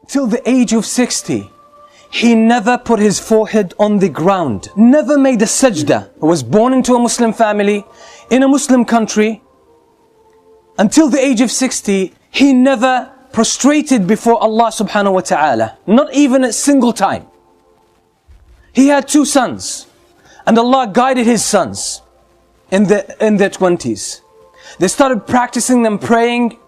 till the age of 60, he never put his forehead on the ground, never made a sajda. He was born into a Muslim family, in a Muslim country. Until the age of 60, he never prostrated before Allah subhanahu wa ta'ala, not even a single time. He had 2 sons, and Allah guided his sons in their 20s. They started practicing them praying,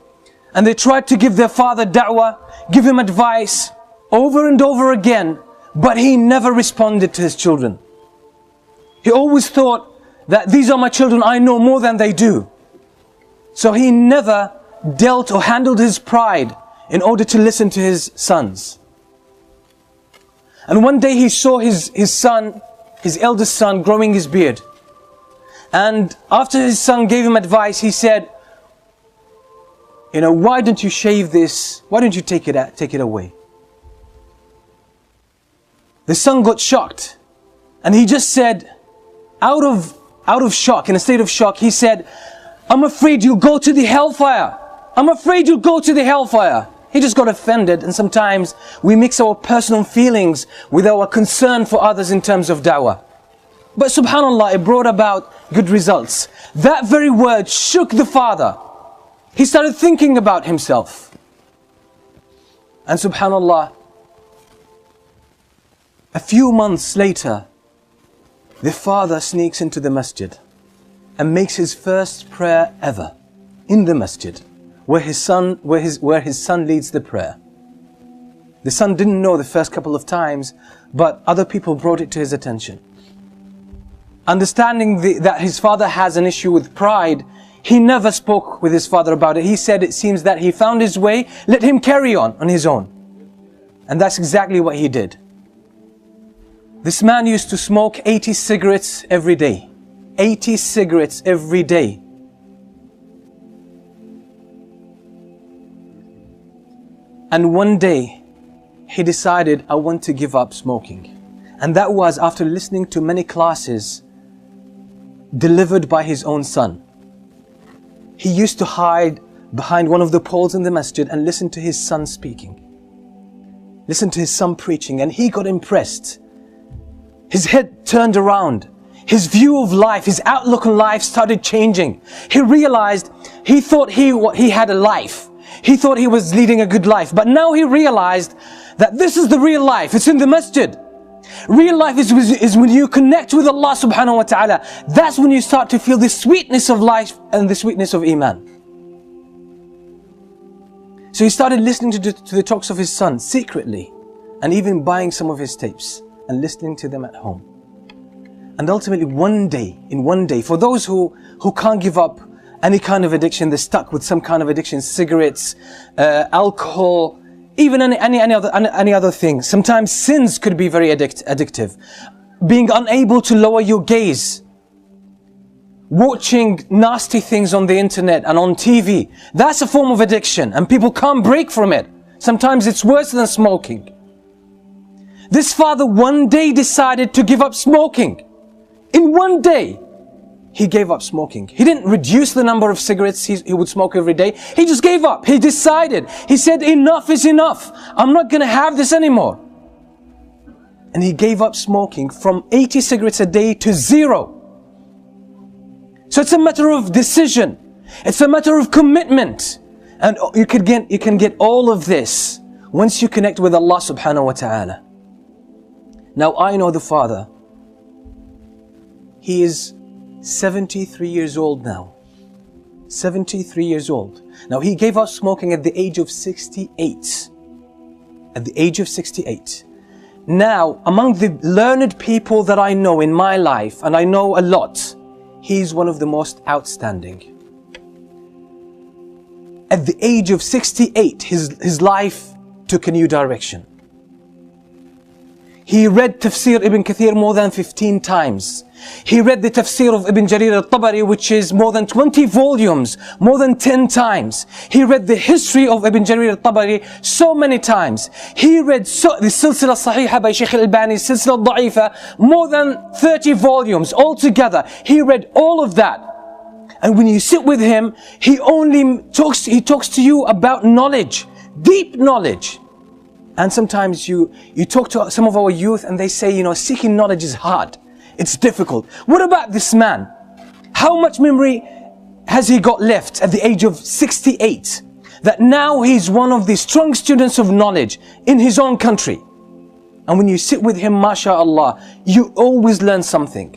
and they tried to give their father da'wah, give him advice over and over again, but he never responded to his children. He always thought that these are my children, I know more than they do. So he never dealt or handled his pride in order to listen to his sons. And one day he saw his son, his eldest son, growing his beard. And after his son gave him advice, he said, why don't you shave this? Why don't you take it away? The son got shocked, and he just said, out of shock, in a state of shock, he said, I'm afraid you'll go to the hellfire. I'm afraid you'll go to the hellfire. He just got offended, and sometimes we mix our personal feelings with our concern for others in terms of da'wah. But subhanallah, it brought about good results. That very word shook the father. He started thinking about himself. And subhanallah, a few months later, the father sneaks into the masjid and makes his first prayer ever in the masjid, where his son leads the prayer. The son didn't know the first couple of times, but other people brought it to his attention. Understanding that his father has an issue with pride, he never spoke with his father about it. He said, it seems that he found his way, let him carry on his own. And that's exactly what he did. This man used to smoke 80 cigarettes every day. 80 cigarettes every day. And one day, he decided, I want to give up smoking. And that was after listening to many classes delivered by his own son. He used to hide behind one of the poles in the masjid and listen to his son speaking. Listen to his son preaching, and he got impressed. His head turned around. His view of life, his outlook on life started changing. He realized, he thought he had a life. He thought he was leading a good life. But now he realized that this is the real life. It's in the masjid. Real life is when you connect with Allah subhanahu wa ta'ala. That's when you start to feel the sweetness of life and the sweetness of Iman. So he started listening to the talks of his son secretly, and even buying some of his tapes and listening to them at home. And ultimately one day, for those who can't give up any kind of addiction, they're stuck with some kind of addiction, cigarettes, alcohol, even any other thing. Sometimes sins could be very addictive. Being unable to lower your gaze, watching nasty things on the internet and on TV, that's a form of addiction, and people can't break from it. Sometimes it's worse than smoking. This father one day decided to give up smoking. In one day, he gave up smoking. He didn't reduce the number of cigarettes he would smoke every day. He just gave up. He decided. He said, enough is enough. I'm not going to have this anymore. And he gave up smoking from 80 cigarettes a day to 0. So it's a matter of decision. It's a matter of commitment. And you can get all of this once you connect with Allah subhanahu wa ta'ala. Now I know the father. He is 73 years old now. 73 years old. Now he gave up smoking at the age of 68. At the age of 68. Now, among the learned people that I know in my life, and I know a lot, he's one of the most outstanding. At the age of 68, his life took a new direction. He read Tafsir Ibn Kathir more than 15 times. He read the Tafsir of Ibn Jarir al-Tabari, which is more than 20 volumes, more than 10 times. He read the history of Ibn Jarir al-Tabari so many times. He read the Silsila Sahiha by Shaykh al-Albani, Silsila Da'ifa, more than 30 volumes altogether. He read all of that. And when you sit with him, he talks to you about knowledge, deep knowledge. And sometimes you talk to some of our youth and they say, you know, seeking knowledge is hard. It's difficult. What about this man? How much memory has he got left at the age of 68? That now he's one of the strong students of knowledge in his own country. And when you sit with him, mashallah, you always learn something.